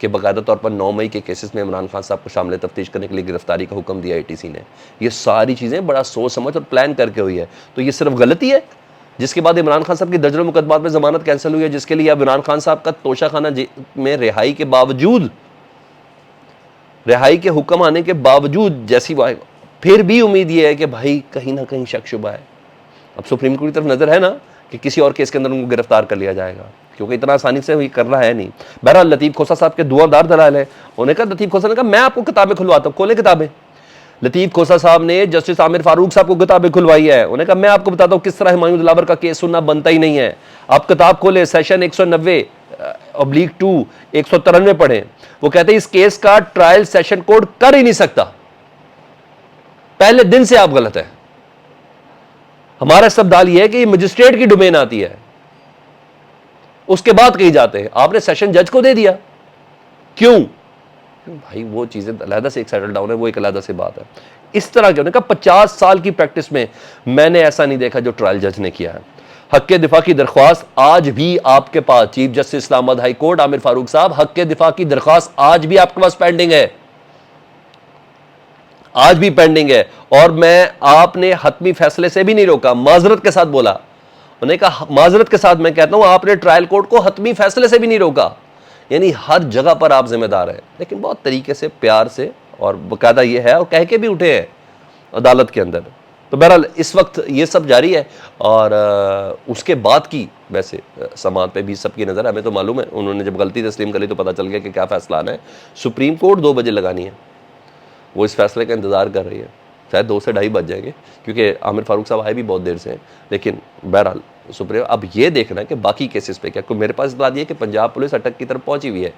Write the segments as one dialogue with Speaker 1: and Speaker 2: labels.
Speaker 1: کہ باقاعدہ طور پر 9 مئی کے کیسز میں عمران خان صاحب کو شامل تفتیش کرنے کے لیے گرفتاری کا حکم دیا ATC نے. یہ ساری چیزیں بڑا سوچ سمجھ اور پلان کر کے ہوئی ہے. تو یہ صرف غلطی ہے جس کے بعد عمران خان صاحب کی درجنوں مقدمات میں ضمانت کینسل ہوئی ہے، جس کے لیے اب عمران خان صاحب کا توشہ خانہ میں رہائی کے باوجود، رہائی کے حکم آنے کے باوجود جیسی پھر بھی امید یہ ہے کہ بھائی کہیں نہ کہیں شک شبہ ہے. اب سپریم کورٹ کی طرف نظر ہے نا کہ کسی اور کیس کے اندر ان کو گرفتار کر لیا جائے گا، کیونکہ اتنا آسانی سے یہ کرنا ہے نہیں. بہرحال لطیف کھوسہ صاحب کے دعاندار دلائل ہیں. انہوں نے کہا، لطیف کھوسہ نے کہا میں آپ کو کتابیں کھلواتا ہوں. کھولیں کتابیں. لطیف کھوسہ صاحب نے جسٹس عامر فاروق صاحب کو کتابیں کھلوائی ہے. انہوں نے کہا میں آپ کو بتاتا ہوں کس طرح ہمایوں دلاور کا کیس سننا بنتا ہی نہیں ہے. آپ کتاب کھولیں، سیشن 190/2 193 پڑھیں. وہ کہتے ہیں اس کیس کا ٹرائل سیشن کورٹ کر ہی نہیں سکتا. پہلے دن سے آپ غلط ہیں. ہمارا استدلال یہ ہے کہ یہ مجسٹریٹ کی ڈومین آتی ہے، اس کے بعد کہیں جاتے ہیں. آپ نے سیشن جج کو دے دیا. کیوں؟ بھائی وہ چیزیں علیحدہ سے ایک سیٹل ڈاؤن ہے، وہ ایک علیحدہ سے بات ہے. اس طرح کی 50 سال کی پریکٹس میں میں نے ایسا نہیں دیکھا جو ٹرائل جج نے کیا ہے. حق کے دفاع کی درخواست آج بھی آپ کے پاس، چیف جسٹس اسلام آباد ہائی کورٹ عامر فاروق صاحب، حق کے دفاع کی درخواست آج بھی آپ کے پاس پینڈنگ ہے، آج بھی پینڈنگ ہے. اور میں آپ نے حتمی فیصلے سے بھی نہیں روکا، معذرت کے ساتھ بولا. انہوں نے کہا معذرت کے ساتھ میں کہتا ہوں آپ نے ٹرائل کورٹ کو حتمی فیصلے سے بھی نہیں روکا. یعنی ہر جگہ پر آپ ذمہ دار ہیں، لیکن بہت طریقے سے، پیار سے، اور باقاعدہ یہ ہے اور کہہ کے بھی اٹھے ہیں عدالت کے اندر. تو بہرحال اس وقت یہ سب جاری ہے. اور اس کے بعد کی ویسے سماعت پہ بھی سب کی نظر ہے. ہمیں تو معلوم ہے انہوں نے جب غلطی تسلیم کری تو پتہ چل گیا کہ کیا فیصلہ آنا ہے. سپریم کورٹ 2 بجے لگانی ہے، وہ اس فیصلے کا انتظار کر رہی ہے. شاید 2 سے 2:30 بج جائیں گے، کیونکہ عامر فاروق صاحب آئے بھی بہت دیر سے ہیں. لیکن بہرحال سپریم اب یہ دیکھنا ہے کہ باقی کیسز پہ کیا. میرے پاس اطلاع یہ ہے کہ پنجاب پولیس اٹک کی طرف پہنچی ہوئی ہے،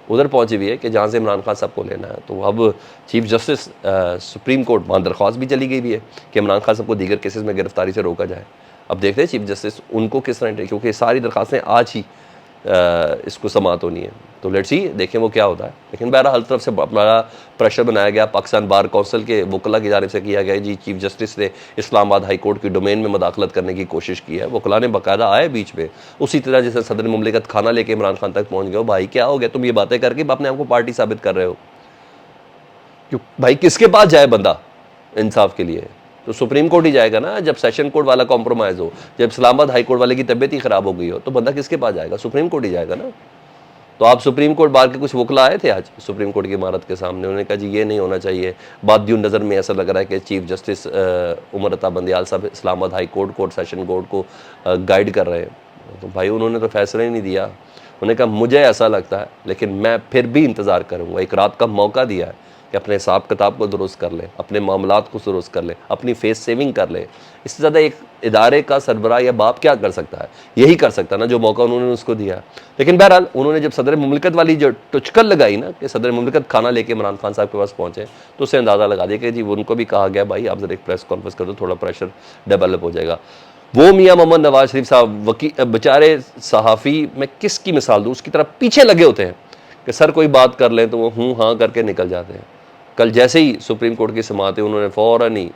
Speaker 1: ادھر پہنچی ہوئی ہے کہ جہاں سے عمران خان صاحب کو لینا ہے. تو اب چیف جسٹس سپریم کورٹ وہاں درخواست بھی چلی گئی بھی ہے کہ عمران خان صاحب کو دیگر کیسز میں گرفتاری سے روکا جائے. اب دیکھتے ہیں چیف جسٹس ان کو کس طرح، کیونکہ ساری درخواستیں آج ہی اس کو سماعت ہونی ہے. تو لیٹس سی دیکھیں وہ کیا ہوتا ہے. لیکن بہرحال ہر طرف سے بڑا پریشر بنایا گیا. پاکستان بار کونسل کے وکلاء کی جانب سے کیا گیا جی چیف جسٹس نے اسلام آباد ہائی کورٹ کی ڈومین میں مداخلت کرنے کی کوشش کی ہے. وکلاء نے باقاعدہ آئے بیچ میں، اسی طرح جیسے صدر مملکت کھانا لے کے عمران خان تک پہنچ گئے. بھائی کیا ہو گیا، تم یہ باتیں کر کے اپنے آپ کو پارٹی ثابت کر رہے ہو. کیوں بھائی کس کے پاس جائے بندہ انصاف کے لیے؟ تو سپریم کورٹ ہی جائے گا نا. جب سیشن کورٹ والا کمپرومائز ہو، جب اسلام آباد ہائی کورٹ والے کی طبیعت ہی خراب ہو گئی ہو، تو بندہ کس کے پاس جائے گا؟ سپریم کورٹ ہی جائے گا نا. تو آپ سپریم کورٹ بار کے کچھ وکلا آئے تھے آج سپریم کورٹ کی عمارت کے سامنے. انہوں نے کہا جی یہ نہیں ہونا چاہیے. بات دیون نظر میں ایسا لگ رہا ہے کہ چیف جسٹس عمر عطا بندیال صاحب اسلام آباد ہائی کورٹ سیشن کورٹ کو گائیڈ کر رہے ہیں. تو بھائی انہوں نے تو فیصلہ ہی نہیں دیا. انہوں نے کہا مجھے ایسا لگتا ہے، لیکن میں پھر بھی انتظار کروں گا. ایک رات کا موقع دیا ہے کہ اپنے حساب کتاب کو درست کر لیں، اپنے معاملات کو درست کر لیں، اپنی فیس سیونگ کر لیں. اس سے زیادہ ایک ادارے کا سربراہ یا باپ کیا کر سکتا ہے؟ یہی کر سکتا نا جو موقع انہوں نے اس کو دیا. لیکن بہرحال انہوں نے جب صدر مملکت والی جو ٹچکل لگائی نا کہ صدر مملکت کھانا لے کے عمران خان صاحب کے پاس پہنچے، تو اسے اندازہ لگا دیا کہ جی ان کو بھی کہا گیا بھائی آپ ذرا ایک پریس کانفرنس کر دو، تھوڑا پریشر ڈیولپ ہو جائے گا. وہ میاں محمد نواز شریف صاحب بیچارے صحافی میں کس کی مثال دوں، اس کی طرف پیچھے لگے ہوتے ہیں کہ سر کوئی بات کر لیں تو وہ ہوں ہاں کر کے نکل جاتے ہیں. کل جیسے ہی سپریم کورٹ کی سماعتیں انہوں نے فوراً ہی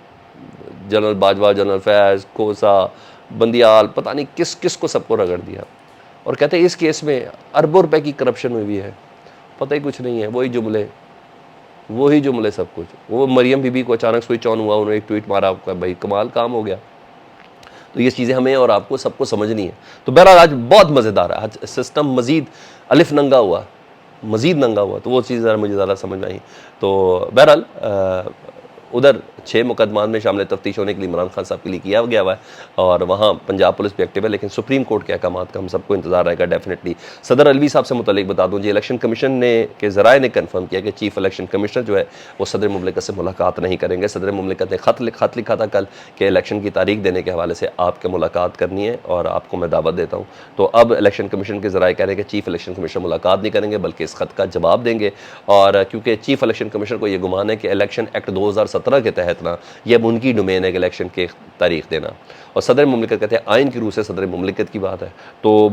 Speaker 1: جنرل باجوہ، جنرل فیض، کھوسہ، بندیال، پتہ نہیں کس کس کو سب کو رگڑ دیا. اور کہتے ہیں اس کیس میں اربوں روپے کی کرپشن ہوئی ہے. پتہ ہی کچھ نہیں ہے، وہی جملے سب کچھ. وہ مریم بی بی کو اچانک سوئچ آن ہوا، انہوں نے ایک ٹویٹ مارا، بھائی کمال کام ہو گیا. تو یہ چیزیں ہمیں اور آپ کو سب کو سمجھنی ہے. تو بہرحال آج بہت مزیدار ہے، آج سسٹم مزید الف ننگا ہوا، مزید ننگا ہوا. تو وہ چیز ذرا مجھے زیادہ سمجھ میں آئی. تو بہرحال ادھر 6 مقدمات میں شامل تفتیش ہونے کے لیے عمران خان صاحب کے لیے کیا گیا ہوا ہے، اور وہاں پنجاب پولیس بھی ایکٹیو ہے. لیکن سپریم کورٹ کے احکامات کا ہم سب کو انتظار رہے گا ڈیفینیٹلی. صدر الوی صاحب سے متعلق بتا دوں جی، الیکشن کمیشن نے کے ذرائع نے کنفرم کیا کہ چیف الیکشن کمشنر جو ہے وہ صدر مملکت سے ملاقات نہیں کریں گے. صدر مملکت نے خط لکھا تھا کل کہ الیکشن کی تاریخ دینے کے حوالے سے آپ کے ملاقات کرنی ہے اور آپ کو میں دعوت دیتا ہوں. تو اب الیکشن کمیشن کے ذرائع کہہ رہے ہیں کہ چیف الیکشن کمیشنر ملاقات نہیں کریں گے بلکہ اس خط کا جواب دیں گے. اور کیونکہ چیف الیکشن کمیشنر کو یہ گمان ہے کہ الیکشن ایکٹ 2017 کے تحت نا یہ اب ان کی ڈومین ہے کہ الیکشن کی تاریخ دینا. اور صدر مملکت کہتے ہیں آئین کی روح سے صدر مملکت کی بات ہے. تو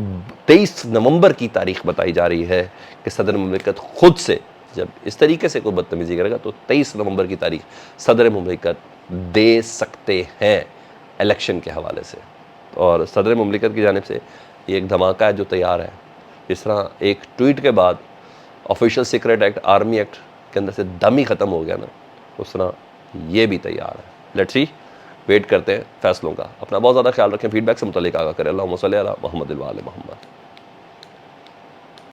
Speaker 1: 23 نومبر کی تاریخ بتائی جا رہی ہے کہ صدر مملکت خود سے جب اس طریقے سے کوئی بدتمیزی کرے گا تو 23 نومبر کی تاریخ صدر مملکت دے سکتے ہیں الیکشن کے حوالے سے. اور صدر مملکت کی جانب سے یہ ایک دھماکہ ہے جو تیار ہے. اس طرح ایک ٹویٹ کے بعد official secret act, army act کے اندر سے دم ہی ختم ہو گیا نا، اس طرح یہ بھی تیار ہے. لیٹس سی، ویٹ کرتے ہیں فیصلوں کا. اپنا بہت زیادہ خیال رکھیں. فیڈ بیک سے متعلق آگاہ کریں. اللہم صلی علی محمد و آل محمد.